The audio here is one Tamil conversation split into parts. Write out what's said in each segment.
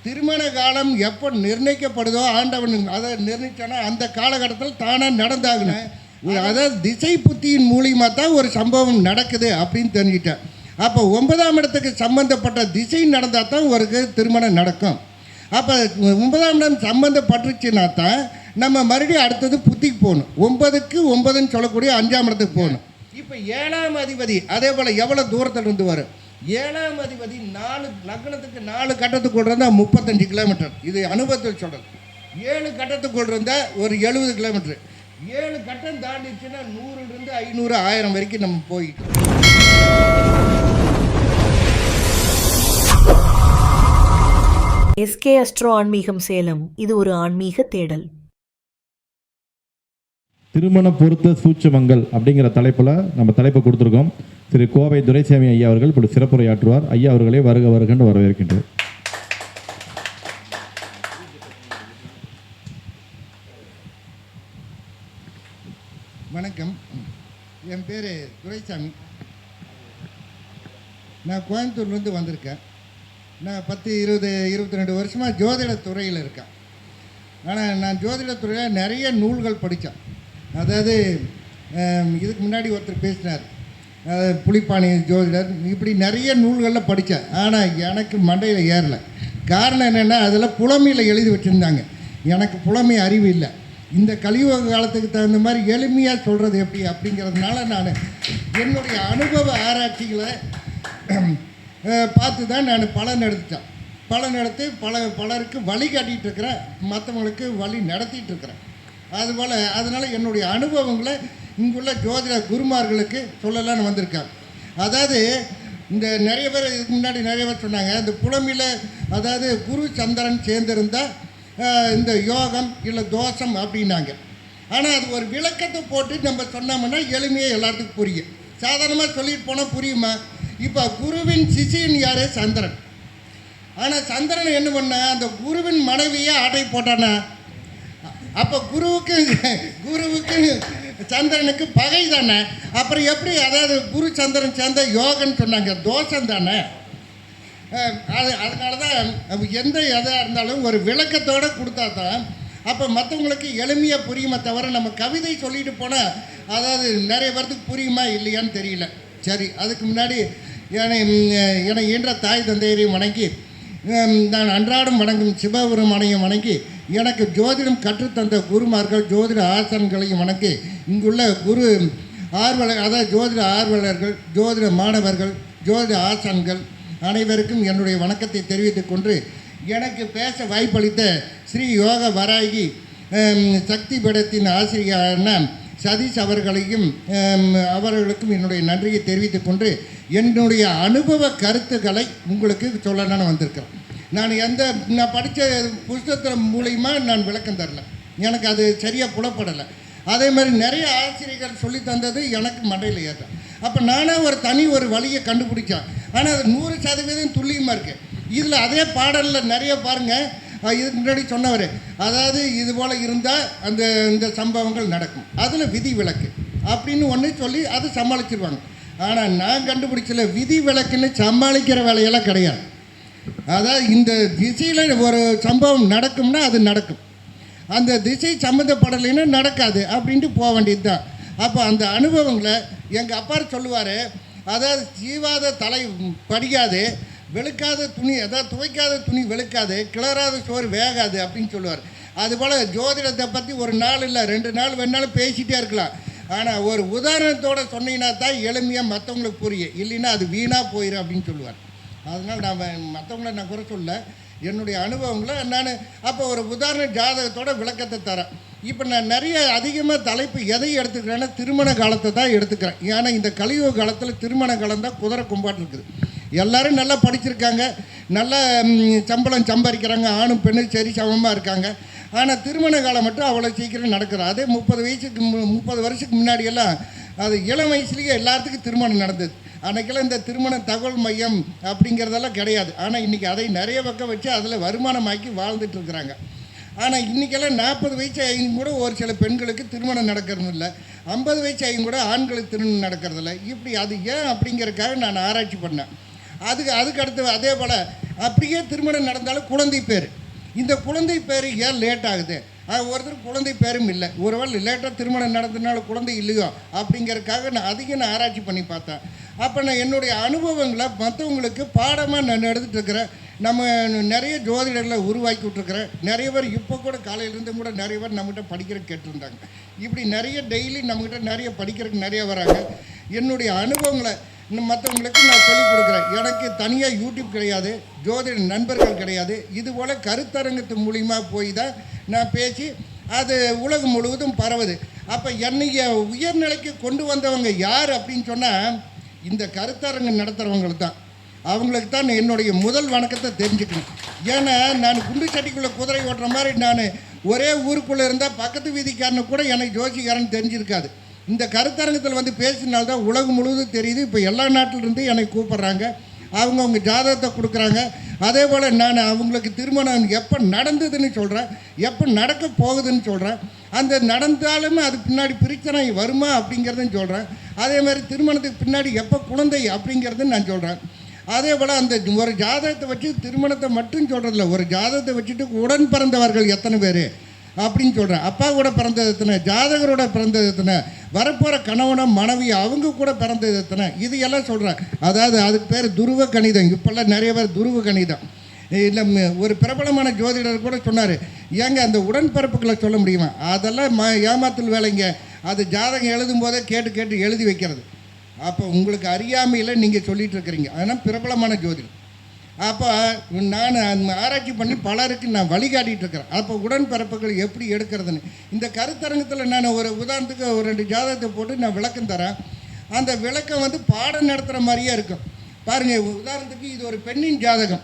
திருமண காலம் எப்போ நிர்ணயிக்கப்படுதோ ஆண்டவன் அதை நிர்ணயிச்சானா அந்த காலகட்டத்தில் தானாக நடந்தாகணும். அதாவது திசை புத்தியின் மூலியமாக தான் ஒரு சம்பவம் நடக்குது அப்படின்னு தெரிஞ்சுட்டேன். அப்போ 9ஆம் இடத்துக்கு சம்மந்தப்பட்ட திசை நடந்தால் தான் ஒரு திருமணம் நடக்கும். அப்போ 9ஆம் இடம் சம்மந்தப்பட்டுருச்சுன்னா தான் நம்ம மறுபடியும் அடுத்தது புத்திக்கு போகணும். 9க்கு 9ன்னு சொல்லக்கூடிய 5ஆம் இடத்துக்கு போகணும். இப்போ 7ஆம் அதிபதி அதே போல் எவ்வளோ தூரத்தில் இருந்து வரும். 7ஆம் அதிபதி 4 லக்னத்துக்கு 4 கட்டத்துக்குள் இருந்தால் 35 கிலோமீட்டர். இது அனுபவத்தில் சொல்கிறது. 7 கட்டத்துக்குள் இருந்தால் ஒரு 70 கிலோமீட்டர். 7 கட்டம் தாண்டிச்சுன்னா 100லேருந்து 500 1000 வரைக்கும் நம்ம போயிட்டோம். எஸ்கே அஸ்ட்ரோ ஆன்மீகம் சேலம். இது ஒரு ஆன்மீக தேடல். திருமண பொருத்த சூட்சமங்கள் அப்படிங்கிற தலைப்பில் நம்ம தலைப்பை கொடுத்துருக்கோம். திரு கோவை துரைசாமி ஐயா அவர்கள் இப்படி சிறப்புரையாற்றுவார். ஐயா அவர்களே வருக வருகன்னு வரவேற்கின்றோம். வணக்கம், என் பேர் துரைசாமி. நான் கோயம்புத்தூர்லேருந்து வந்திருக்கேன். நான் 10, 20, 22 வருஷமாக ஜோதிட துறையில் இருக்கேன். ஆனால் நான் ஜோதிட துறையில் நிறைய நூல்கள் படித்தேன். அதாவது இதுக்கு முன்னாடி ஒருத்தர் பேசினார், புலிப்பாணி ஜோதிடர், இப்படி நிறைய நூல்களில் படித்தேன். ஆனால் எனக்கு மண்டையில் ஏறலை. காரணம் என்னென்னா அதில் புலமையில் எழுதி வச்சுருந்தாங்க. எனக்கு புலமை அறிவு இல்லை. இந்த கலியுக காலத்துக்கு தகுந்த மாதிரி எளிமையாக சொல்கிறது எப்படி அப்படிங்கிறதுனால நான் என்னுடைய அனுபவ ஆராய்ச்சிகளை பார்த்து தான் நான் பலன் எடுத்து பலருக்கு வழி காட்டிகிட்டு இருக்கிறேன், மற்றவங்களுக்கு வழி நடத்திட்டு இருக்கிறேன். அதுபோல் அதனால் என்னுடைய அனுபவங்களை இங்குள்ள ஜோதிட குருமார்களுக்கு சொல்லலான்னு வந்திருக்கேன். அதாவது இந்த நிறைய பேர் இதுக்கு முன்னாடி நிறைய பேர் சொன்னாங்க, இந்த புலமையில் அதாவது குரு சந்திரன் சேர்ந்திருந்தால் இந்த யோகம் இல்லை தோஷம் அப்படின்னாங்க. ஆனால் அது ஒரு விளக்கத்தை போட்டு நம்ம சொன்னோம்னா எளிமையாக எல்லாத்துக்கும் புரியும். சாதாரணமாக சொல்லிட்டு போனால் புரியுமா? இப்போ குருவின் சிஷியன் யார்? சந்திரன். ஆனால் சந்திரன் என்ன பண்ண அந்த குருவின் மனைவியை ஆட்டை போட்டானா? அப்போ குருவுக்கு சந்திரனுக்கு பகை தானே. அப்புறம் எப்படி அதாவது குரு சந்திரன் சேர்ந்த யோகன்னு சொன்னாங்க, தோஷம் தானே. அதனால தான் எந்த எதாக இருந்தாலும் ஒரு விளக்கத்தோடு கொடுத்தா தான் அப்போ மற்றவங்களுக்கு எளிமையாக புரியுமே தவிர நம்ம கவிதை சொல்லிட்டு போனால் அதாவது நிறைய பேர்த்துக்கு புரியுமா இல்லையான்னு தெரியல. சரி, அதுக்கு முன்னாடி என்னை ஈன்ற தாய் தந்தையரையும் வணங்கி, நான் அன்றாடம் வணங்கும் சிவபெருமானையும் வணங்கி, எனக்கு ஜோதிடம் கற்றுத்தந்த குருமார்கள் ஜோதிட ஆசான்களையும் வணங்கி, இங்குள்ள குரு ஆர்வலர் அதாவது ஜோதிட ஆர்வலர்கள், ஜோதிட மாணவர்கள், ஜோதிட ஆசான்கள் அனைவருக்கும் என்னுடைய வணக்கத்தை தெரிவித்துக் கொண்டு, எனக்கு பேச வாய்ப்பளித்த ஸ்ரீ யோக வராகி சக்தி பீடத்தின் ஆசிரியரான சதீஷ் அவர்களுக்கும் என்னுடைய நன்றியை தெரிவித்துக் கொண்டு, என்னுடைய அனுபவ கருத்துக்களை உங்களுக்கு சொல்லணும்னு வந்திருக்கிறேன். நான் படித்த புஸ்தகத்தின் மூலிமா நான் விளக்கம் தரல, எனக்கு அது சரியாக புலப்படலை. அதே மாதிரி நிறைய ஆசிரியர்கள் சொல்லி தந்தது எனக்கு மண்டையில் ஏற்ற. அப்போ நானே ஒரு வழியை கண்டுபிடிச்சேன். ஆனால் அது 100% துல்லியமாக இருக்குது. இதில் அதே பாடலில் நிறைய பாருங்கள், இதுக்கு முன்னாடி சொன்னவர் அதாவது இது போல் இருந்தால் இந்த சம்பவங்கள் நடக்கும், அதில் விதி விலக்கு அப்படின்னு ஒன்று சொல்லி அது சமாளிச்சிருவாங்க. ஆனால் நான் கண்டுபிடிச்சல விதி விலக்குன்னு சமாளிக்கிற வேலையெல்லாம் கிடையாது. அதாவது இந்த திசையில் ஒரு சம்பவம் நடக்கும்னா அது நடக்கும், அந்த திசை சம்மந்தப்படலைன்னா நடக்காது அப்படின்ட்டு போக வேண்டியது தான். அப்போ அந்த அனுபவங்களை எங்கள் அப்பா சொல்லுவார், அதாவது சீவாத தலை படிக்காது, வெளுக்காத துணி அதாவது துவைக்காத துணி வெளுக்காது, கிளறாத சோறு வேகாது அப்படின்னு சொல்லுவார். அதுபோல் ஜோதிடத்தை பற்றி ஒரு நாள் இல்லை 2 நாள் வேணாலும் பேசிகிட்டே இருக்கலாம். ஆனால் ஒரு உதாரணத்தோடு சொன்னீங்கன்னா தான் எளிமையாக மற்றவங்களுக்கு புரியும், இல்லைன்னா அது வீணாக போயிடும் அப்படின்னு சொல்லுவார். அதனால் நான் மற்றவங்கள நான் குறை சொல்ல, என்னுடைய அனுபவங்களை நான் அப்போ ஒரு உதாரண ஜாதகத்தோட விளக்கத்தை தரேன். இப்போ நான் அதிகமாக தலைப்பு எதை எடுத்துக்கிறேன்னா திருமண காலத்தை தான் எடுத்துக்கிறேன். ஏன்னா இந்த கலியுக காலத்தில் திருமண காலம் தான் குதிரை கும்பாட்டு இருக்குது. எல்லோரும் நல்லா படிச்சிருக்காங்க, நல்லா சம்பளம் சம்பாதிக்கிறாங்க, ஆணும் பெண்ணும் சரி சமமாக இருக்காங்க. ஆனால் திருமண காலம் மட்டும் அவ்வளோ சீக்கிரம் நடக்குது. அதே 30 வருஷத்துக்கு முன்னாடியெல்லாம் அது இளம் வயசுலேயே எல்லாத்துக்கும் திருமணம் நடந்தது. அன்றைக்கெல்லாம் இந்த திருமண தகவல் மையம் அப்படிங்கிறதெல்லாம் கிடையாது. ஆனால் இன்றைக்கி அதை நிறைய பக்கம் வச்சு அதில் வருமானமாக்கி வாழ்ந்துட்டு இருக்கிறாங்க. ஆனால் இன்றைக்கெல்லாம் 40 வயசு ஆகியும் கூட ஒரு சில பெண்களுக்கு திருமணம் நடக்கிறது இல்லை, 50 வயசு ஆகியும் கூட ஆண்களுக்கு திருமணம் நடக்கிறதில்ல. இப்படி அது ஏன் அப்படிங்கிறதுக்காக நான் ஆராய்ச்சி பண்ணேன். அதுக்கு அடுத்து அதே போல் அப்படியே திருமணம் நடந்தாலும் குழந்தை பேர். இந்த குழந்தை பேர் ஏன் லேட் ஆகுது? ஒருத்தர் குழந்தை பேரும் இல்லை, ஒருவேளை லேட்டாக திருமணம் நடந்ததுனால குழந்தை இல்லையோ அப்படிங்கிறதுக்காக நான் ஆராய்ச்சி பண்ணி பார்த்தேன். அப்போ நான் என்னுடைய அனுபவங்களை மற்றவங்களுக்கு பாடமாக நான் எடுத்துகிட்டு இருக்கிறேன். நம்ம நிறைய ஜோதிடர்களை உருவாக்கி விட்ருக்குறேன். நிறைய பேர் இப்போ கூட காலையிலேருந்து கூட நிறைய பேர் நம்மகிட்ட படிக்கிறதுக்கு கேட்டிருந்தாங்க. இப்படி நிறைய டெய்லி நம்மகிட்ட நிறைய படிக்கிறதுக்கு நிறைய வராங்க. என்னுடைய அனுபவங்களை மற்றவங்களுக்கு நான் சொல்லிக் கொடுக்குறேன். எனக்கு தனியாக யூடியூப் கிடையாது, ஜோதிட நண்பர்கள் கிடையாது. இதுபோல் கருத்தரங்கத்து மூலிமா போய் தான் நான் பேசி அது உலகம் முழுவதும் பரவுது. அப்போ என்னைய உயர்நிலைக்கு கொண்டு வந்தவங்க யார் அப்படின்னு சொன்னால் இந்த கருத்தரங்கம் நடத்துகிறவங்களுக்கு தான். அவங்களுக்கு தான் என்னுடைய முதல் வணக்கத்தை தெரிஞ்சுக்கணும். ஏன்னா நான் குண்டு சட்டிக்குள்ளே குதிரை ஓட்டுற மாதிரி நான் ஒரே ஊருக்குள்ளே இருந்தால் பக்கத்து வீதிக்காரனு கூட எனக்கு ஜோசிக்காரன் தெரிஞ்சிருக்காது. இந்த கருத்தரங்கத்தில் வந்து பேசினால்தான் உலகம் முழுவதும் தெரியுது. இப்போ எல்லா நாட்டிலிருந்து என்னை கூப்பிட்றாங்க, அவங்க ஜாதகத்தை கொடுக்குறாங்க. அதே போல் நான் அவங்களுக்கு திருமணம் எப்போ நடந்ததுன்னு சொல்கிறேன், எப்போ நடக்க போகுதுன்னு சொல்கிறேன். அந்த நடந்தாலுமே அது பின்னாடி பிரச்சனை வருமா அப்படிங்கிறதுன்னு சொல்கிறேன். அதே மாதிரி திருமணத்துக்கு பின்னாடி எப்போ குழந்தை அப்படிங்கிறதுன்னு நான் சொல்கிறேன். அதே போல் அந்த ஒரு ஜாதகத்தை வச்சு திருமணத்தை மட்டும் சொல்கிறதில்ல, ஒரு ஜாதகத்தை வச்சுட்டு உடன் பிறந்தவர்கள் எத்தனை பேர் அப்படின்னு சொல்கிறேன். அப்பா கூட பிறந்தது எத்தனை, ஜாதகரோட பிறந்தது எத்தனை, வரப்போகிற கணவனம் மனைவி அவங்க கூட பிறந்தது எத்தனை, இது எல்லாம் சொல்கிறேன். அதாவது அதுக்கு பேர் துருவ கணிதம். இப்போல்லாம் நிறைய பேர் துருவ கணிதம் இல்லை. ஒரு பிரபலமான ஜோதிடர் கூட சொன்னார், ஏங்க அந்த உடன்பிறப்புகளை சொல்ல முடியுமா? அதெல்லாம் ஏமாத்தல் வேலைங்க. அது ஜாதகம் எழுதும் போதே கேட்டு எழுதி வைக்கிறது. அப்போ உங்களுக்கு அறியாமையில் நீங்கள் சொல்லிகிட்டு இருக்கிறீங்க. அதனால் பிரபலமான ஜோதிடர். அப்போ நான் ஆராய்ச்சி பண்ணி பலருக்கு நான் வழிகாட்டிகிட்டு இருக்கிறேன். அப்போ உடன்பிறப்புகள் எப்படி எடுக்கிறதுன்னு இந்த கருத்தரங்கத்தில் நான் ஒரு உதாரணத்துக்கு ஒரு 2 ஜாதகத்தை போட்டு நான் விளக்கம் தரேன். அந்த விளக்கம் வந்து பாடம் நடத்துகிற மாதிரியே இருக்கும். பாருங்கள், உதாரணத்துக்கு இது ஒரு பெண்ணின் ஜாதகம்.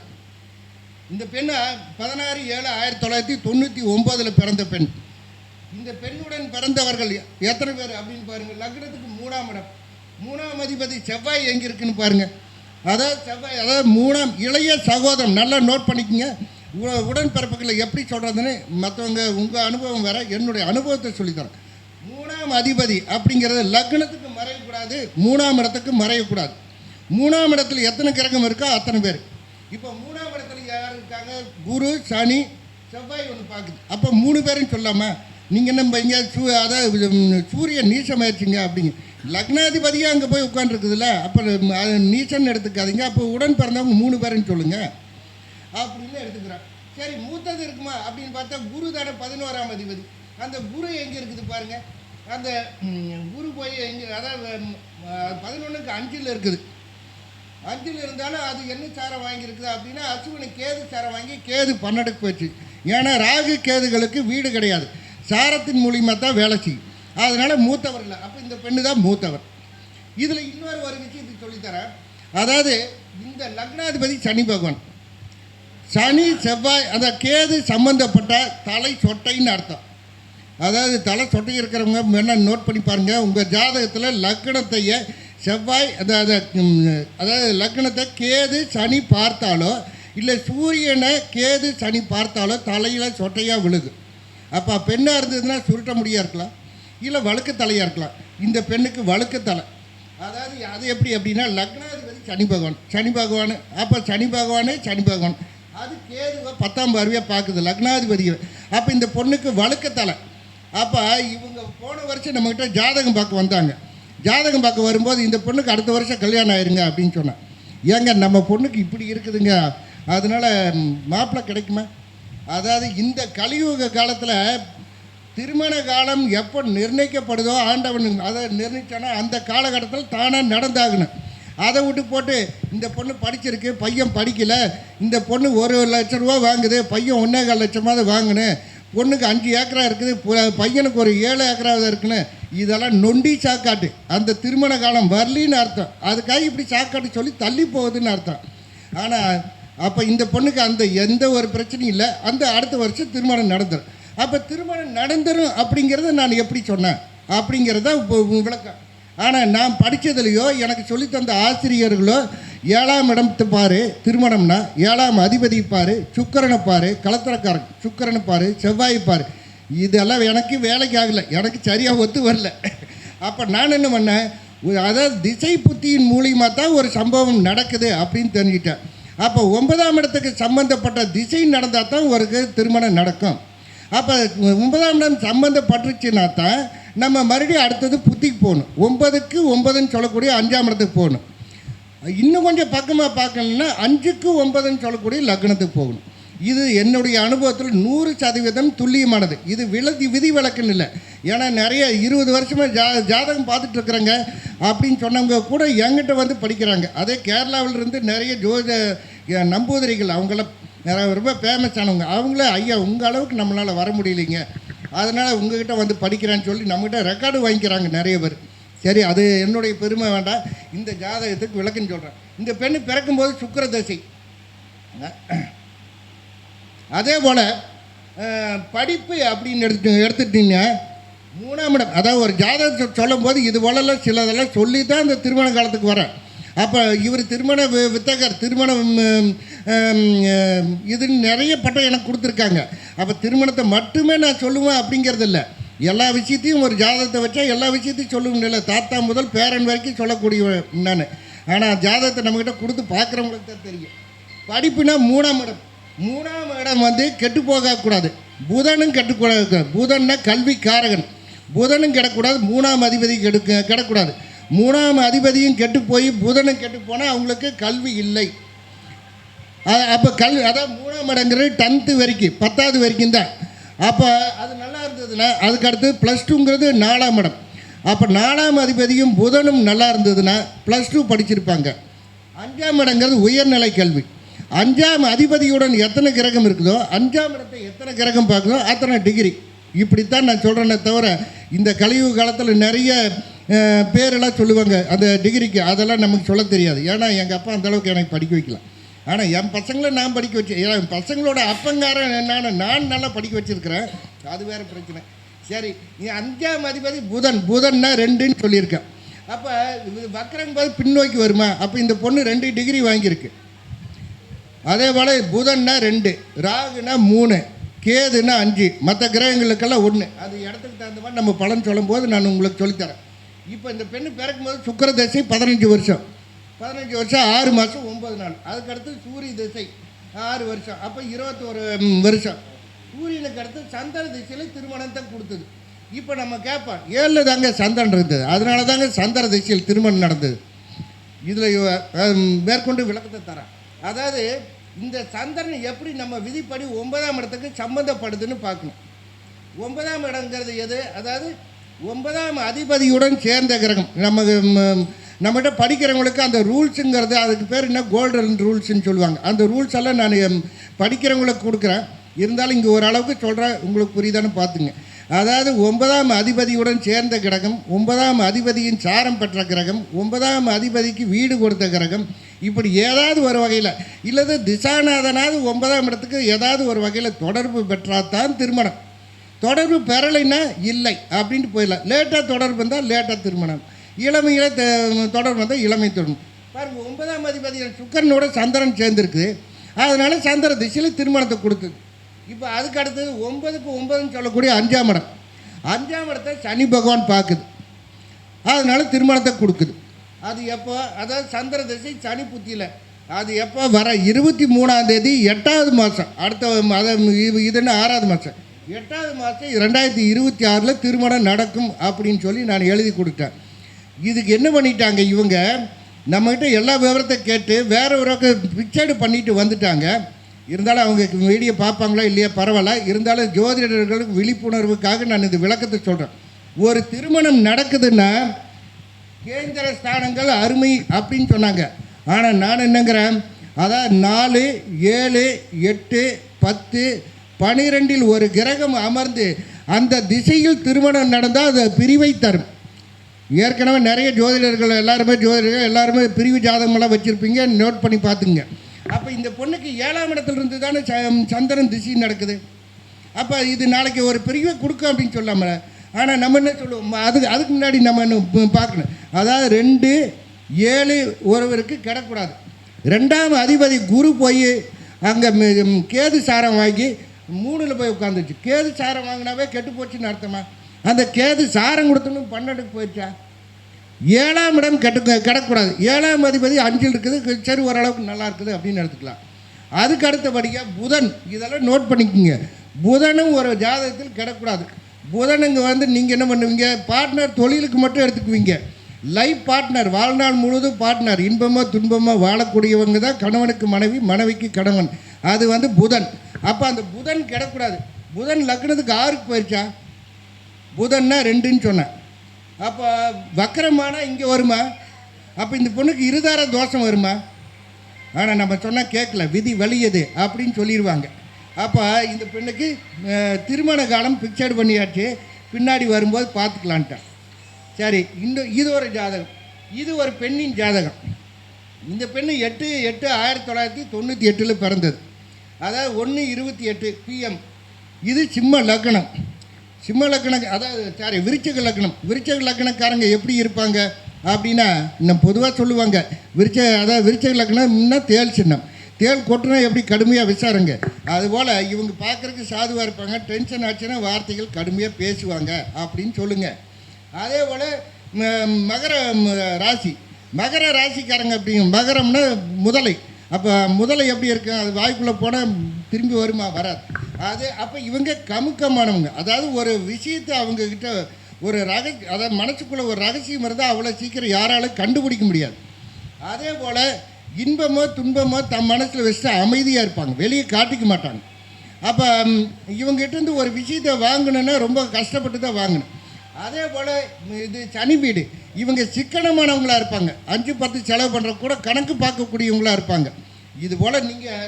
இந்த பெண் 16/7/1999 பிறந்த பெண். இந்த பெண்ணுடன் பிறந்தவர்கள் எத்தனை பேர் அப்படின்னு பாருங்கள். லக்னத்துக்கு 3ஆம் இடம், 3ஆம் அதிபதி செவ்வாய் எங்கே இருக்குன்னு பாருங்கள். அதாவது செவ்வாய், அதாவது 3ஆம் இளைய சகோதரம். நல்லா நோட் பண்ணிக்கோங்க. உடன்பிறப்புகளை எப்படி சொல்கிறதுன்னு மற்றவங்க உங்கள் அனுபவம் வேறு, என்னுடைய அனுபவத்தை சொல்லித்தரேன். 3ஆம் அதிபதி அப்படிங்கிறது லக்னத்துக்கு மறையக்கூடாது, 3ஆம் இடத்துக்கு மறையக்கூடாது. 3ஆம் இடத்துல எத்தனை கிரகம் இருக்கோ அத்தனை பேர். இப்போ 3ஆம் இடத்துல யார் இருக்காங்க? குரு, சனி, செவ்வாய் ஒன்று பார்க்குது. அப்போ 3 பேரும் சொல்லாமா? நீங்கள் நம்ம இங்கே அதாவது சூரியன் நீச்சமாயிருச்சிங்க அப்படிங்க. லக்னாதிபதியாக அங்கே போய் உட்காந்துருக்குதுல்ல, அப்போ நீச்சன்னு எடுத்துக்காதீங்க. அப்போ உடன் பிறந்தவங்க 3 பேருன்னு சொல்லுங்கள் அப்படின்னு எடுத்துக்கிறேன். சரி, மூத்தது இருக்குமா அப்படின்னு பார்த்தா குரு தானே 11ஆம் அதிபதி. அந்த குரு எங்கே இருக்குது பாருங்கள். அந்த குரு போய் எங்கே, அதாவது 11க்கு 5ல் இருக்குது. 5ல் இருந்தாலும் அது என்ன சாரம் வாங்கியிருக்குது அப்படின்னா அசுவினி கேது சாரம் வாங்கி கேது 12க்கு போச்சு. ஏன்னா ராகு கேதுகளுக்கு வீடு கிடையாது, சாரத்தின் மூலியமாக தான் வேலை செய்யும். அதனால் மூத்தவர் இல்லை. அப்போ இந்த பெண்ணு தான் மூத்தவர். இதில் இன்னொரு விஷயத்தை சொல்லித்தரேன். அதாவது இந்த லக்னாதிபதி சனி பகவான். சனி செவ்வாய் அந்த கேது சம்பந்தப்பட்ட தலை சொட்டைன்னு அர்த்தம். அதாவது தலை சொட்டை இருக்கிறவங்க என்ன நோட் பண்ணி பாருங்கள். உங்கள் ஜாதகத்தில் லக்னத்தையே செவ்வாய் அதாவது லக்னத்தை கேது சனி பார்த்தாலோ இல்லை சூரியனை கேது சனி பார்த்தாலோ தலையில் சொட்டையாக விழுது. அப்போ பெண்ணாக இருந்ததுன்னா சுருட்ட முடியாக இருக்கலாம், இல்லை வழுக்க தலையாக இருக்கலாம். இந்த பெண்ணுக்கு வழுக்க தலை. அதாவது அது எப்படி அப்படின்னா லக்னாதிபதி சனி பகவான். சனி பகவான் அப்போ சனி பகவான் அது கேதுவை 10ஆம் பார்வையாக பார்க்குது லக்னாதிபதியை. அப்போ இந்த பொண்ணுக்கு வழுக்க தலை. அப்போ இவங்க போன வருஷம் நம்மக்கிட்ட ஜாதகம் பார்க்க வந்தாங்க. ஜாதகம் பார்க்க வரும்போது இந்த பொண்ணுக்கு அடுத்த வருஷம் கல்யாணம் ஆயிருங்க அப்படின்னு சொன்னேன். ஏங்க நம்ம பொண்ணுக்கு இப்படி இருக்குதுங்க, அதனால் மாப்பிள்ளை கிடைக்குமா? அதாவது இந்த கலியுக காலத்தில் திருமண காலம் எப்போ நிர்ணயிக்கப்படுதோ ஆண்டவன் அதை நிர்ணயிச்சானா அந்த காலகட்டத்தில் தானாக நடந்தாகணும். அதை விட்டு போட்டு இந்த பொண்ணு படிச்சிருக்கு, பையன் படிக்கலை, இந்த பொண்ணு 1 லட்ச ரூபா வாங்குது, பையன் 1,4 லட்சமாவது வாங்கணும், பொண்ணுக்கு 5 ஏக்கரா இருக்குது, பையனுக்கு ஒரு 7 ஏக்கராவது இருக்குன்னு, இதெல்லாம் நொண்டி சாக்காட்டு. அந்த திருமண காலம் வரலின்னு அர்த்தம். அதுக்காக இப்படி சாக்காட்டு சொல்லி தள்ளி போகுதுன்னு அர்த்தம். ஆனால் அப்போ இந்த பொண்ணுக்கு அந்த எந்த ஒரு பிரச்சனையும் இல்லை. அந்த அடுத்த வருஷம் திருமணம் நடந்துடும். அப்போ திருமணம் நடந்துடும் அப்படிங்கிறத நான் எப்படி சொன்னேன் அப்படிங்கிறத விளக்கம். ஆனால் நான் படித்ததுலையோ எனக்கு சொல்லித்தந்த ஆசிரியர்களோ 7ஆம் இடத்தை பாரு திருமணம்னா 7ஆம் அதிபதி பாரு, சுக்கிரனை பாரு, கலத்திரக்காரன் சுக்கிரனை பாரு, செவ்வாய் பாரு, இதெல்லாம் எனக்கு வேலைக்கு ஆகலை, எனக்கு சரியாக ஒத்து வரல. அப்போ நான் என்ன பண்ணேன், அதாவது திசை புத்தியின் மூலியமாக தான் ஒரு சம்பவம் நடக்குது அப்படின்னு தெரிஞ்சுட்டேன். அப்போ 9ஆம் இடத்துக்கு சம்பந்தப்பட்ட திசை நடந்தால் தான் ஒரு திருமணம் நடக்கும். அப்போ 9ஆம் இடம் சம்மந்தப்பட்டுருச்சுன்னா தான் நம்ம மறுபடியும் அடுத்தது புத்திக்கு போகணும். 9க்கு 9ன்னு சொல்லக்கூடிய 5ஆம் இடத்துக்கு போகணும். இன்னும் கொஞ்சம் பக்கமாக பார்க்கணுன்னா 5க்கு 9ன்னு சொல்லக்கூடிய லக்னத்துக்கு போகணும். இது என்னுடைய அனுபவத்தில் 100% துல்லியமானது. இது விதி விலக்குன்னு இல்லை. ஏன்னா நிறைய 20 வருஷமாக ஜாதகம் பார்த்துட்டு இருக்கிறாங்க அப்படின்னு சொன்னவங்க கூட என்கிட்ட வந்து படிக்கிறாங்க. அதே கேரளாவிலிருந்து நிறைய நம்பூதிரிகள் அவங்கள ரொம்ப ஃபேமஸானவங்க. அவங்களே ஐயா உங்கள் அளவுக்கு நம்மளால் வர முடியலைங்க, அதனால் உங்ககிட்ட வந்து படிக்கிறேன்னு சொல்லி நம்மகிட்ட ரெக்கார்டு வாங்கிக்கிறாங்க நிறைய பேர். சரி, அது என்னுடைய பெருமை வேண்டாம். இந்த ஜாதகத்துக்கு விளக்குன்னு சொல்கிறேன். இந்த பெண்ணு பிறக்கும்போது சுக்கிர தசை. அதே போல் படிப்பு அப்படின்னு எடுத்துட்டீங்க 3ஆம் இடம். அதாவது ஒரு ஜாதகத்தை சொல்லும் போது இது போலலாம் சிலதெல்லாம் சொல்லி தான் இந்த திருமண காலத்துக்கு வரேன். அப்போ இவர் திருமண வித்தகர், திருமணம் இதுன்னு நிறைய பட்டம் எனக்கு கொடுத்துருக்காங்க. அப்போ திருமணத்தை மட்டுமே நான் சொல்லுவேன் அப்படிங்கிறது இல்லை. எல்லா விஷயத்தையும் ஒரு ஜாதகத்தை வச்சா எல்லா விஷயத்தையும் சொல்லுவேன் இல்லை. தாத்தா முதல் பேரன் வரைக்கும் சொல்லக்கூடிய நான். ஆனால் ஜாதகத்தை நம்மக்கிட்ட கொடுத்து பார்க்குறவங்களுக்கு தான் தெரியும். படிப்புனா 3ஆம் இடம். 3ஆம் இடம் வந்து கெட்டு போகக்கூடாது. புதனும் கெட்டுக்கூடாது. புதன்னா கல்வி காரகன். புதனும் கெடக்கூடாது, 3ஆம் அதிபதி கெடக்கூடாது. 3ஆம் அதிபதியும் கெட்டு போய் புதனும் கெட்டு போனால் அவங்களுக்கு கல்வி இல்லை. அப்போ அதான் 3ஆம் இடங்கிறது 10th வரைக்கும் 10வது வரைக்கும் தான். அப்போ அது நல்லா இருந்ததுன்னா அதுக்கு அடுத்து +2ங்கிறது 4ஆம் இடம். அப்போ 4ஆம் அதிபதியும் புதனும் நல்லா இருந்ததுன்னா +2 படிச்சிருப்பாங்க. 5ஆம் இடங்கிறது உயர்நிலை கல்வி. 5ஆம் அதிபதியுடன் எத்தனை கிரகம் இருக்குதோ 5ஆம் இடத்தை எத்தனை கிரகம் பார்க்குதோ அத்தனை டிகிரி. இப்படித்தான் நான் சொல்கிறேன்னே தவிர இந்த கலியுக காலத்தில் நிறைய பேரெல்லாம் சொல்லுவாங்க அந்த டிகிரிக்கு. அதெல்லாம் நமக்கு சொல்ல தெரியாது. ஏன்னா எங்கள் அப்பா அந்தளவுக்கு எனக்கு படிக்க வைக்கலாம். ஆனால் என் பசங்களை நான் படிக்க வச்சேன். என் பசங்களோட அப்பங்காரன் என்னன்னு நான் நல்லா படிக்க வச்சுருக்கிறேன். அது வேறு பிரச்சனை. சரி, நீ 5ஆம் அதிபதி புதன்னா 2ன்னு சொல்லியிருக்கேன். அப்போ வக்கரங்க போது பின்னோக்கி வருமா? அப்போ இந்த பொண்ணு 2 டிகிரி வாங்கியிருக்கு. அதே போல் புதன்னா 2, ராகுனா 3, கேதுன்னா 5, மற்ற கிரகங்களுக்கெல்லாம் 1. அது இடத்துக்கு தகுந்த மாதிரி நம்ம பலன் சொல்லும் போது நான் உங்களுக்கு சொல்லித்தரேன். இப்போ இந்த பெண்ணு பிறக்கும்போது சுக்கிர தசை 15 வருஷம், 6 மாதம் 9 நாள். அதுக்கடுத்து சூரிய திசை 6 வருஷம், அப்போ 21 வருஷம். சூரியனுக்கு அடுத்து சந்திர திசையில் திருமணத்தை கொடுத்தது. இப்போ நம்ம கேட்போம் 7 தாங்க சந்திரன் இருந்தது, அதனால தாங்க சந்திர திசையில் திருமணம் நடந்தது. இதில் மேற்கொண்டு விளக்கத்தை தரேன். அதாவது இந்த சந்திரன் எப்படி நம்ம விதிப்படி 9ஆம் இடத்துக்கு சம்மந்தப்படுதுன்னு பார்க்கணும். 9ஆம் இடங்கிறது எது? அதாவது 9ஆம் அதிபதியுடன் சேர்ந்த கிரகம். நம்மகிட்ட படிக்கிறவங்களுக்கு அந்த ரூல்ஸுங்கிறது அதுக்கு பேர் என்ன கோல்டன் ரூல்ஸ்ன்னு சொல்லுவாங்க. அந்த ரூல்ஸ் எல்லாம் நான் படிக்கிறவங்களுக்கு கொடுக்குறேன். இருந்தாலும் இங்கே ஓரளவுக்கு சொல்கிறேன், உங்களுக்கு புரியுதான்னு பார்த்துங்க. அதாவது 9ஆம் அதிபதியுடன் சேர்ந்த கிரகம், 9ஆம் அதிபதியின் சாரம் பெற்ற கிரகம், 9ஆம் அதிபதிக்கு வீடு கொடுத்த கிரகம், இப்படி ஏதாவது ஒரு வகையில் இல்லது திசாநாதனாவது 9ஆம் இடத்துக்கு ஏதாவது ஒரு வகையில் தொடர்பு பெற்றாதான் திருமணம். தொடர்பு பெறலைன்னா இல்லை அப்படின்ட்டு போயிடலாம். லேட்டாக தொடர்பு வந்தால் லேட்டாக திருமணம், இளமையில் தொடர்பு வந்தால் இளமை திருமணம். பாருங்கள், 9ஆம் அதிபதி சுக்கரனோட சந்திரன் சேர்ந்துருக்குது. அதனால் சந்திர திசையில் திருமணத்தை கொடுத்தது. இப்போ அதுக்கு அடுத்தது 9க்கு 9ன்னு சொல்லக்கூடிய 5ஆம் இடம். 5ஆம் இடத்தை சனி பகவான் பார்க்குது, அதனால திருமணத்தை கொடுக்குது. அது எப்போ? அதாவது சந்திர திசை சனி புத்தியில். அது எப்போ? வர 23ஆம் தேதி 8வது மாதம். அடுத்த இதுன்னு 6வது மாதம், 8வது மாதம் 2026 திருமணம் நடக்கும் அப்படின்னு சொல்லி நான் எழுதி கொடுத்தேன். இதுக்கு என்ன பண்ணிட்டாங்க இவங்க, நம்மகிட்ட எல்லா விவரத்தை கேட்டு வேற ஒரு பிக்சடு பண்ணிட்டு வந்துட்டாங்க. இருந்தாலும் அவங்க வீடியோ பார்ப்பாங்களா இல்லையா பரவாயில்ல. இருந்தாலும் ஜோதிடர்களுக்கு விழிப்புணர்வுக்காக நான் இந்த விளக்கத்தை சொல்கிறேன். ஒரு திருமணம் நடக்குதுன்னா கேந்திர ஸ்தானங்கள் அருமை அப்படின்னு சொன்னாங்க. ஆனால் நான் என்னங்கிறேன், அதாவது 4, 7, 8, 10, 12 ஒரு கிரகம் அமர்ந்து அந்த திசையில் திருமணம் நடந்தால் அது பிரிவை தரும். ஏற்கனவே நிறைய ஜோதிடர்கள் எல்லாருமே பிரிவு ஜாதகமெல்லாம் வச்சுருப்பீங்க, நோட் பண்ணி பார்த்துங்க. அப்போ இந்த பொண்ணுக்கு 7ஆம் இடத்துல இருந்து தானே சந்திரன் திசை நடக்குது. அப்போ இது நாளைக்கு ஒரு பிரிவை கொடுக்கும் அப்படின்னு சொல்லாமல். ஆனால் நம்ம என்ன சொல்லுவோம், அதுக்கு முன்னாடி நம்ம என்ன பார்க்கணும். அதாவது 2, 7 ஒருவருக்கு கிடக்கூடாது. 2ஆம் அதிபதி குரு போய் அங்கே கேது சாரம் வாங்கி 3ல் போய் உட்காந்துச்சு. கேது சாரம் வாங்கினாவே கெட்டு போச்சுன்னு அர்த்தமா? அந்த கேது சாரம் கொடுத்தணும் 12க்கு போயிடுச்சா? 7ஆம் இடம் கிடக்கூடாது. 7ஆம் அதிபதி 5ல் இருக்குது, சரி ஓரளவுக்கு நல்லா இருக்குது அப்படின்னு எடுத்துக்கலாம். அதுக்கு அடுத்தபடியாக புதன், இதெல்லாம் நோட் பண்ணிக்கோங்க. புதனும் ஒரு ஜாதகத்தில் கிடக்கூடாது. புதனுங்க வந்து நீங்கள் என்ன பண்ணுவீங்க, பார்ட்னர் தொழிலுக்கு மட்டும் எடுத்துக்குவீங்க. லைஃப் பார்ட்னர், வாழ்நாள் முழுவதும் பார்ட்னர், இன்பமாக துன்பமாக வாழக்கூடியவங்க தான் கணவனுக்கு மனைவி, மனைவிக்கு கணவன். அது வந்து புதன். அப்போ அந்த புதன் கிடக்கூடாது. புதன் லக்னத்துக்கு 6க்கு போயிடுச்சா, புதன்னா 2ன்னு சொன்னேன். அப்போ வக்கரமானா இங்கே வருமா? அப்போ இந்த பொண்ணுக்கு இருதார தோஷம் வருமா? ஆனால் நம்ம சொன்னால் கேட்கல, விதி வலியது அப்படின்னு சொல்லிடுவாங்க. அப்போ இந்த பெண்ணுக்கு திருமண காலம் பிக்சடு பண்ணியாச்சு, பின்னாடி வரும்போது பார்த்துக்கலான்ட்டான். சரி, இன்னும் இது ஒரு ஜாதகம், இது ஒரு பெண்ணின் ஜாதகம். இந்த பெண்ணு 8/8/1998 பிறந்தது. அதாவது 1/28 PM. இது சிம்ம லக்னம். சிம்ம லக்னம், அதாவது விருச்சிக லக்னம். விருச்சிக லக்னக்காரங்க எப்படி இருப்பாங்க அப்படின்னா, இன்னும் பொதுவாக சொல்லுவாங்க, விருச்சிக லக்னம்னா தேல் சின்னம். தேல் கொட்டுனா எப்படி கடுமையாக விசாருங்க, அதுபோல் இவங்க பார்க்குறதுக்கு சாதுவாக இருப்பாங்க. டென்ஷன் ஆச்சுன்னா வார்த்தைகள் கடுமையாக பேசுவாங்க அப்படின்னு சொல்லுங்கள். அதே போல் மகர ராசி, மகர ராசிக்காரங்க அப்படிங்க. மகரம்னா முதலை. அப்போ முதலை எப்படி இருக்கும், அது வாய்க்குள்ளே போனால் திரும்பி வருமா, வராது. அது அப்போ இவங்க கமுக்கமானவங்க. அதாவது ஒரு விஷயத்தை அவங்கக்கிட்ட ஒரு அதாவது மனசுக்குள்ளே ஒரு ரகசியம் இருந்தால் அவ்வளோ சீக்கிரம் யாராலும் கண்டுபிடிக்க முடியாது. அதே போல் இன்பமோ துன்பமோ தம் மனசில் வச்சுட்டு அமைதியாக இருப்பாங்க, வெளியே காட்டிக்க மாட்டாங்க. அப்போ இவங்ககிட்டேருந்து ஒரு விஷயத்தை வாங்கணுன்னா ரொம்ப கஷ்டப்பட்டு தான் வாங்கணும். அதே போல் இது சனி வீடு. இவங்க சிக்கனமானவங்களாக இருப்பாங்க, 5-10 செலவு பண்ணுற கூட கணக்கு பார்க்கக்கூடியவங்களாக இருப்பாங்க. இது போல் நீங்கள்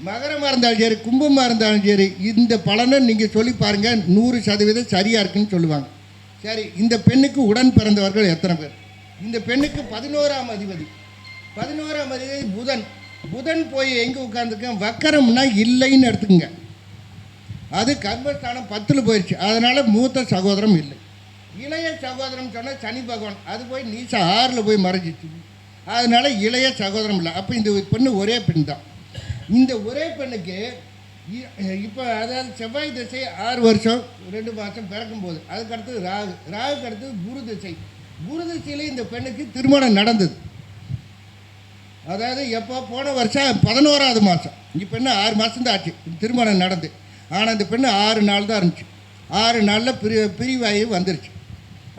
மகரமாக இருந்தாலும் சரி, கும்பமாக இருந்தாலும் சரி, இந்த பலனை நீங்கள் சொல்லி பாருங்கள், 100% சரியாக இருக்குன்னு சொல்லுவாங்க. சரி, இந்த பெண்ணுக்கு உடன் பிறந்தவர்கள் எத்தனை பேர்? இந்த பெண்ணுக்கு 11ஆம் அதிபதி புதன். புதன் போய் எங்கே உட்காந்துருக்கேன், வக்கரம்னா இல்லைன்னு எடுத்துக்கோங்க. அது கர்மஸ்தானம் 10ல் போயிடுச்சு, அதனால் மூத்த சகோதரம் இல்லை. இளைய சகோதரம் சொன்னால் சனி பகவான், அது போய் நீசா 6ல் போய் மறைஞ்சிச்சு, அதனால் இளைய சகோதரம் இல்லை. அப்போ இந்த பெண்ணு ஒரே பெண் தான். இந்த ஒரே பெண்ணுக்கு இப்போ அதாவது செவ்வாய் திசை 6 வருஷம் 2 மாதம் பிறக்கும்போது, அதுக்கடுத்து ராகுக்கு அடுத்து குரு திசை. குரு திசையில் இந்த பெண்ணுக்கு திருமணம் நடந்தது. அதாவது எப்போ போன வருஷம் 11ஆவது மாதம். இப்போ என்ன 6 மாதம் தான் ஆச்சு திருமணம் நடந்து. ஆனால் இந்த பெண்ணு 6 நாள் தான் இருந்துச்சு. 6 நாளில் பிரிவாயி வந்துருச்சு.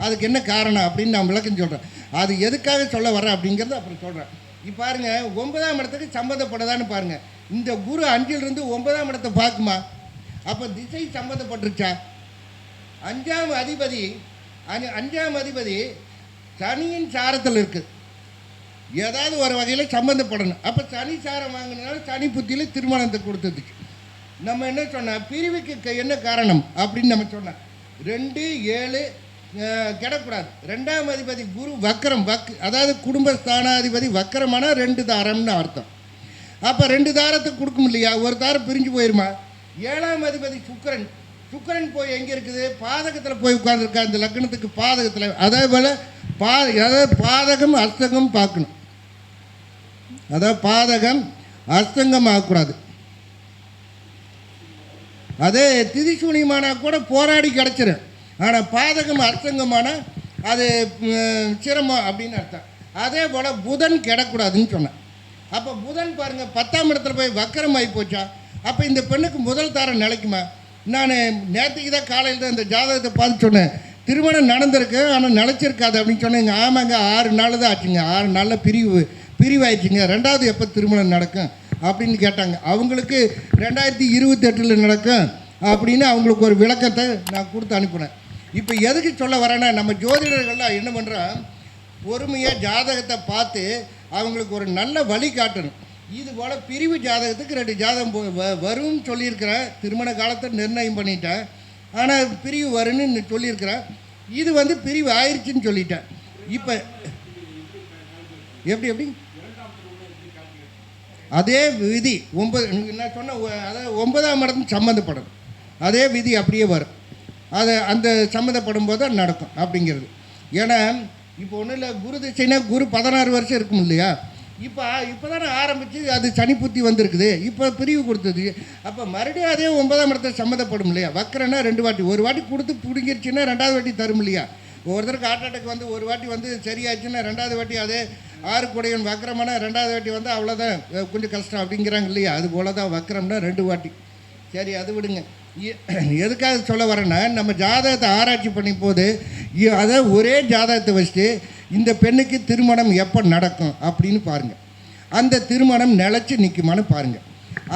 அதுக்கு என்ன காரணம் அப்படின்னு நான் விளக்கம் சொல்கிறேன். அது எதுக்காக சொல்ல வரேன் அப்படிங்கிறது அப்புறம் சொல்கிறேன். இப்போ பாருங்கள், 9ஆம் இடத்துக்கு சம்மந்தப்பட்டதான்னு பாருங்கள். இந்த குரு 5லிருந்து 9ஆம் இடத்தை பார்க்குமா, அப்போ திசை சம்மந்தப்பட்டுருச்சா? 5ஆம் அதிபதி சனியின் சாரத்தில் இருக்குது, ஏதாவது ஒரு வகையில் சம்மந்தப்படணும். அப்போ சனி சாரம் வாங்கினால சனி புத்தியில் திருமணத்தை கொடுத்ததுக்கு நம்ம என்ன சொன்னால், பிரிவுக்கு என்ன காரணம் அப்படின்னு நம்ம சொன்னோம். 2-7 கிடக்கூடாது. 2ஆம் அதிபதி குரு வக்கரம், அதாவது குடும்பஸ்தானாதிபதி வக்கரமான 2 தாரம்னு அர்த்தம். அப்போ 2 தாரத்தை கொடுக்கும் இல்லையா, ஒரு தாரம் பிரிஞ்சு போயிருமா? 7ஆம் அதிபதி சுக்கிரன் போய் எங்கே இருக்குது, பாதகத்தில் போய் உட்காந்துருக்கா, இந்த லக்னத்துக்கு பாதகத்தில். அதே போல் அதாவது பாதகம் அஸ்தங்கம் பார்க்கணும். அதாவது பாதகம் அஸ்தங்கம் ஆகக்கூடாது. அதே திதிசூனியமானா கூட போராடி கிடச்சிரும். ஆனால் பாதகம் அர்த்தங்கமான அது சிரமம் அப்படின்னு அர்த்தம். அதே போல் புதன் கிடக்கூடாதுன்னு சொன்னேன். அப்போ புதன் பாருங்கள் 10ஆம் இடத்துல போய் வக்கரம் ஆகி போச்சா. அப்போ இந்த பெண்ணுக்கு முதல் தாரம் நிலைக்குமா? நான் நேற்றுக்கு தான் காலையில் தான் இந்த ஜாதகத்தை பார்த்து சொன்னேன், திருமணம் நடந்திருக்கு ஆனால் நிலச்சிருக்காது அப்படின்னு சொன்னேங்க. ஆமாங்க, 6 நாள் தான் ஆச்சுங்க, 6 நாளில் பிரிவாயிடுச்சுங்க. 2வது எப்போ திருமணம் நடக்கும் அப்படின்னு கேட்டாங்க. அவங்களுக்கு 2028 நடக்கும் அப்படின்னு அவங்களுக்கு ஒரு விளக்கத்தை நான் கொடுத்து அனுப்பினேன். இப்போ எதுக்கு சொல்ல வரேன்னா, நம்ம ஜோதிடர்கள்லாம் என்ன பண்ணுறோம், பொறுமையாக ஜாதகத்தை பார்த்து அவங்களுக்கு ஒரு நல்ல வழி காட்டணும். இது போல் பிரிவு ஜாதகத்துக்கு 2 ஜாதகம் வரும்னு சொல்லியிருக்கிறேன். திருமண காலத்தை நிர்ணயம் பண்ணிட்டேன், ஆனால் பிரிவு வரும்னு சொல்லியிருக்கிறேன். இது வந்து பிரிவு ஆயிடுச்சுன்னு சொல்லிட்டேன். இப்போ எப்படி அதே விதி 9 நான் சொன்ன, அதாவது 9ஆம் இடத்துக்கு சம்மந்தப்படும் அதே விதி அப்படியே வரும். அது அந்த சம்மந்தப்படும் போது தான் நடக்கும் அப்படிங்கிறது. ஏன்னா இப்போ ஒன்றும் இல்லை, குரு திசைனா குரு 16 வருஷம் இருக்கும் இல்லையா. இப்போ தானே ஆரம்பித்து அது சனி புத்தி வந்திருக்குது, இப்போ பிரிவு கொடுத்தது. அப்போ மறுபடியும் அதே 9ஆம் இடத்தை சம்மந்தப்படும் இல்லையா. வக்கரன்னா 2 வாட்டி, ஒரு வாட்டி கொடுத்து பிடிங்கிருச்சுன்னா 2வது வாட்டி தரும் இல்லையா. ஒவ்வொருத்தருக்கு ஹார்ட் அட்டாக் வந்து ஒரு வாட்டி வந்து சரியாச்சுன்னா ரெண்டாவது வாட்டி அதே 6 கூடையன் வக்கரமான ரெண்டாவது வாட்டி வந்து அவ்வளோதான் கொஞ்சம் கஷ்டம் அப்படிங்கிறாங்க இல்லையா, அது போல தான் வக்கரம்னா 2 வாட்டி. சரி, அது விடுங்க. எதுக்காக சொல்ல வரேன்னா, நம்ம ஜாதகத்தை ஆராய்ச்சி பண்ணி போது அதை ஒரே ஜாதகத்தை வச்சுட்டு இந்த பெண்ணுக்கு திருமணம் எப்போ நடக்கும் அப்படின்னு பாருங்கள், அந்த திருமணம் நிலச்சி நிற்குமான்னு பாருங்கள்.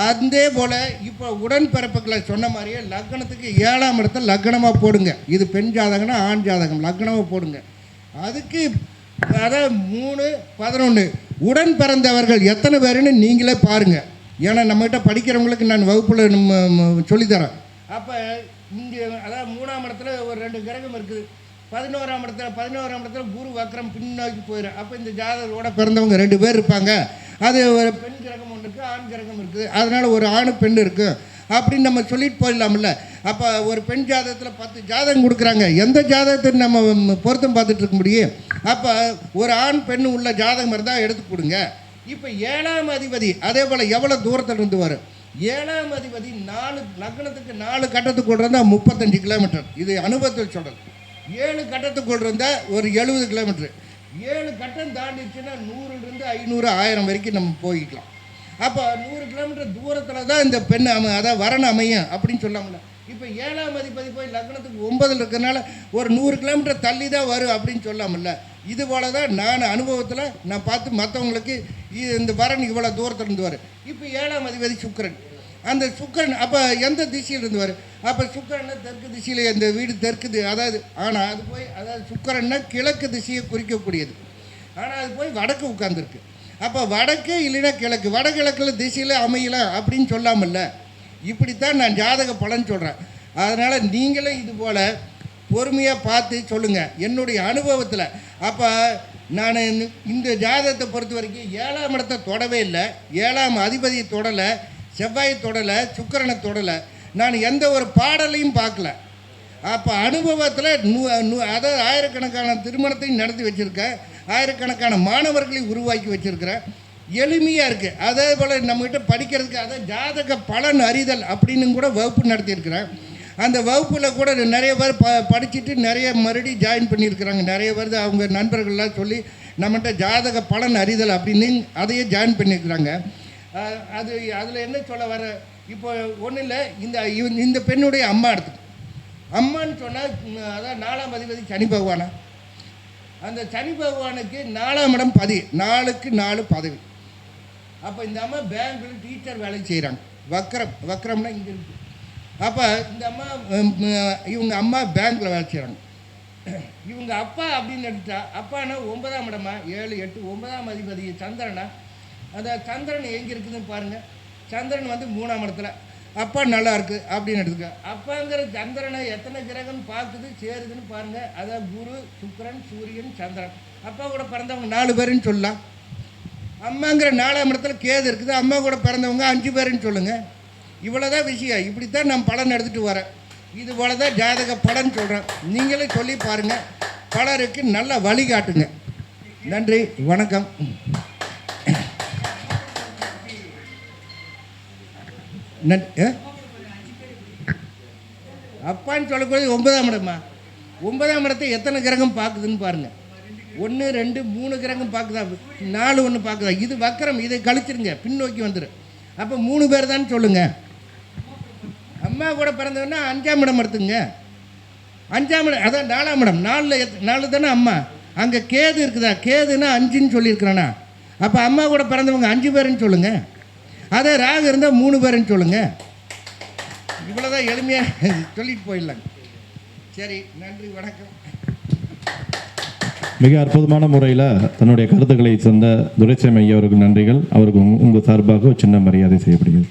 அதே போல் இப்போ உடன்பிறப்புகளை சொன்ன மாதிரியே லக்னத்துக்கு 7ஆம் இடத்துல லக்னமாக போடுங்க. இது பெண் ஜாதகம்னா ஆண் ஜாதகம் லக்னமாக போடுங்க. அதுக்கு அதான் 3, 11 உடன் பிறந்தவர்கள் எத்தனை பேருன்னு நீங்களே பாருங்கள். ஏன்னா நம்மகிட்ட படிக்கிறவங்களுக்கு நான் வகுப்பில் நம்ம சொல்லித்தரேன். அப்போ இங்கே அதாவது 3ஆம் இடத்துல ஒரு 2 கிரகம் இருக்குது. 11ஆம் இடத்துல குரு வக்ரம் பின்னோக்கி போயிடும். அப்போ இந்த ஜாதகரோட பிறந்தவங்க 2 பேர் இருப்பாங்க. அது ஒரு பெண் கிரகம் ஒன்று இருக்குது, ஆண் கிரகம் இருக்குது. அதனால் ஒரு ஆணு பெண் இருக்குது அப்படின்னு நம்ம சொல்லிட்டு போயிடலாம்ல. அப்போ ஒரு பெண் ஜாதகத்தில் 10 ஜாதகம் கொடுக்குறாங்க. எந்த ஜாதகத்தை நம்ம பொருத்தம் பார்த்துட்டு இருக்க முடியும்? அப்போ ஒரு ஆண் பெண் உள்ள ஜாதகம் இருந்தால் எடுத்து கொடுங்க. இப்போ 7ஆம் அதிபதி அதே போல் எவ்வளோ தூரத்தில் இருந்து வரும்? 7ஆம் அதிபதி 4 லக்னத்துக்கு 4 கட்டத்துக்குள் இருந்தால் 35 கிலோமீட்டர். இது அனுபவத்தில் சொல்கிறது. 7 கட்டத்துக்குள் இருந்தால் ஒரு 70 கிலோமீட்டர். 7 கட்டம் தாண்டிச்சுன்னா 100லேருந்து 500, 1000 வரைக்கும் நம்ம போய்க்கலாம். அப்போ 100 கிலோமீட்டர் தூரத்தில் தான் இந்த பெண் அதான் வரன் அமையும் அப்படின்னு சொல்லாமல. இப்போ 7ஆம் அதிபதி போய் லக்னத்துக்கு 9 இருக்கிறதுனால ஒரு 100 கிலோமீட்டர் தள்ளி தான் வரும் அப்படின்னு சொல்லாமல்ல. இது போல தான் நான் அனுபவத்தில் நான் பார்த்து மற்றவங்களுக்கு இந்த வரன் இவ்வளோ தூரத்தில் இருந்து வரும். இப்போ 7ஆம் அதிபதி சுக்கிரன். அந்த சுக்கிரன் அப்போ எந்த திசையில் இருந்து வரும்? அப்போ சுக்கிரன்னா தெற்கு திசையில், இந்த வீடு தெற்கு அதாவது. ஆனால் அது போய் அதாவது சுக்கிரன்னா கிழக்கு திசையை குறிக்கக்கூடியது. ஆனால் அது போய் வடக்கு உட்காந்துருக்கு. அப்போ வடக்கு இல்லைன்னா கிழக்கு, வடகிழக்கில் திசையில் அமையலாம் அப்படின்னு சொல்லாமல்ல. இப்படித்தான் நான் ஜாதக பலன் சொல்கிறேன். அதனால் நீங்களும் இது போல் பொறுமையாக பார்த்து சொல்லுங்கள் என்னுடைய அனுபவத்தில். அப்போ நான் இந்த ஜாதகத்தை பொறுத்த வரைக்கும் 7ஆம் இடத்தை தொடவே இல்லை, 7ஆம் அதிபதியை தொடலை, செவ்வாயை தொடலை, சுக்கிரனை தொடலை. நான் எந்த ஒரு பாடலையும் பார்க்கல. அப்போ அனுபவத்தில் அதாவது ஆயிரக்கணக்கான திருமணத்தையும் நடத்தி வச்சுருக்கேன், ஆயிரக்கணக்கான மாணவர்களையும் உருவாக்கி வச்சுருக்கிறேன். எளிமையாக இருக்குது. அதே போல் நம்மகிட்ட படிக்கிறதுக்கு அதாவது ஜாதக பலன் அறிதல் அப்படின்னு கூட வகுப்பு நடத்தியிருக்கிறேன். அந்த வகுப்பில் கூட நிறைய பேர் படிச்சுட்டு நிறைய மறுபடியும் ஜாயின் பண்ணியிருக்கிறாங்க. நிறைய பேர் அவங்க நண்பர்கள்லாம் சொல்லி நம்மகிட்ட ஜாதக பலன் அறிதல் அப்படின்னு அதையே ஜாயின் பண்ணியிருக்கிறாங்க. அதில் என்ன சொல்ல வர, இப்போ ஒன்றும் இல்லை, இந்த பெண்ணுடைய அம்மா எடுத்து அம்மான்னு சொன்னால் அதான் 4ஆம் அதிபதி சனி பகவானா. அந்த சனி பகவானுக்கு 4ஆம் இடம் 4க்கு 4 பதவி. அப்போ இந்த அம்மா பேங்க்கில் டீச்சர் வேலை செய்கிறாங்க. வக்ரம்னா இங்கே இருக்குது. அப்போ இந்த அம்மா இவங்க அம்மா பேங்க்கில் வேலை செய்கிறாங்க. இவங்க அப்பா அப்படின்னு எடுத்தா அப்பானா 9ஆம் இடமா 7, 8, 9ஆம் அதிபதி சந்திரனா. அந்த சந்திரன் எங்கே இருக்குதுன்னு பாருங்கள். சந்திரன் வந்து 3ஆம் இடத்துல. அப்பா நல்லா இருக்குது அப்படின்னு எடுத்துக்க. அப்பாங்கிற சந்திரனை எத்தனை கிரகம் பார்க்குது சேருதுன்னு பாருங்கள். அதான் குரு, சுக்கிரன், சூரியன், சந்திரன். அப்பா கூட பிறந்தவங்க 4 பேருன்னு சொல்லலாம். அம்மாங்கிற 4ஆம் இடத்துல கேது இருக்குது. அம்மா கூட பிறந்தவங்க 5 பேருன்னு சொல்லுங்கள். இவ்வளோதான் விஷயம். இப்படித்தான் நான் பலன் எடுத்துகிட்டு வரேன். இது போல தான் ஜாதக பலன் சொல்கிறேன். நீங்களே சொல்லி பாருங்கள், பலருக்கு நல்ல வழிகாட்டுங்க. நன்றி, வணக்கம். அப்பான்னு சொல்லக்கூடிய 9ஆம் இடமா? 9ஆம் இடத்தை எத்தனை கிரகம் பார்க்குதுன்னு பாருங்கள். 1, 2, 3 கிரகம் பார்க்குதா? 4 1 பார்க்குதா? இது வக்கரம். இதை கழிச்சிருங்க, பின்னோக்கி வந்துடும். அப்போ 3 பேர் தான் சொல்லுங்கள். அம்மா கூட பிறந்தவன்னா 5ஆம் இடம் எடுத்துங்க. 5ஆம் இடம் அதான் 4ஆம் இடம். 4 தானே அம்மா. அங்கே கேது இருக்குதா? கேதுன்னா 5ன்னு சொல்லியிருக்கிறானா? அப்போ அம்மா கூட பிறந்தவங்க 5 பேருன்னு சொல்லுங்கள். அதே ராகு இருந்தால் 3 பேருன்னு சொல்லுங்கள். இவ்வளோதான் எளிமையாக சொல்லிட்டு போயிடலாங்க. சரி, நன்றி, வணக்கம். மிக அற்புதமான முறையில் தன்னுடைய கருத்துக்களை சொந்த துரைசாமி ஐயா அவருக்கு நன்றிகள். அவருக்கு உங்கள் சார்பாக சின்ன மரியாதை செய்யப்படுகிறது.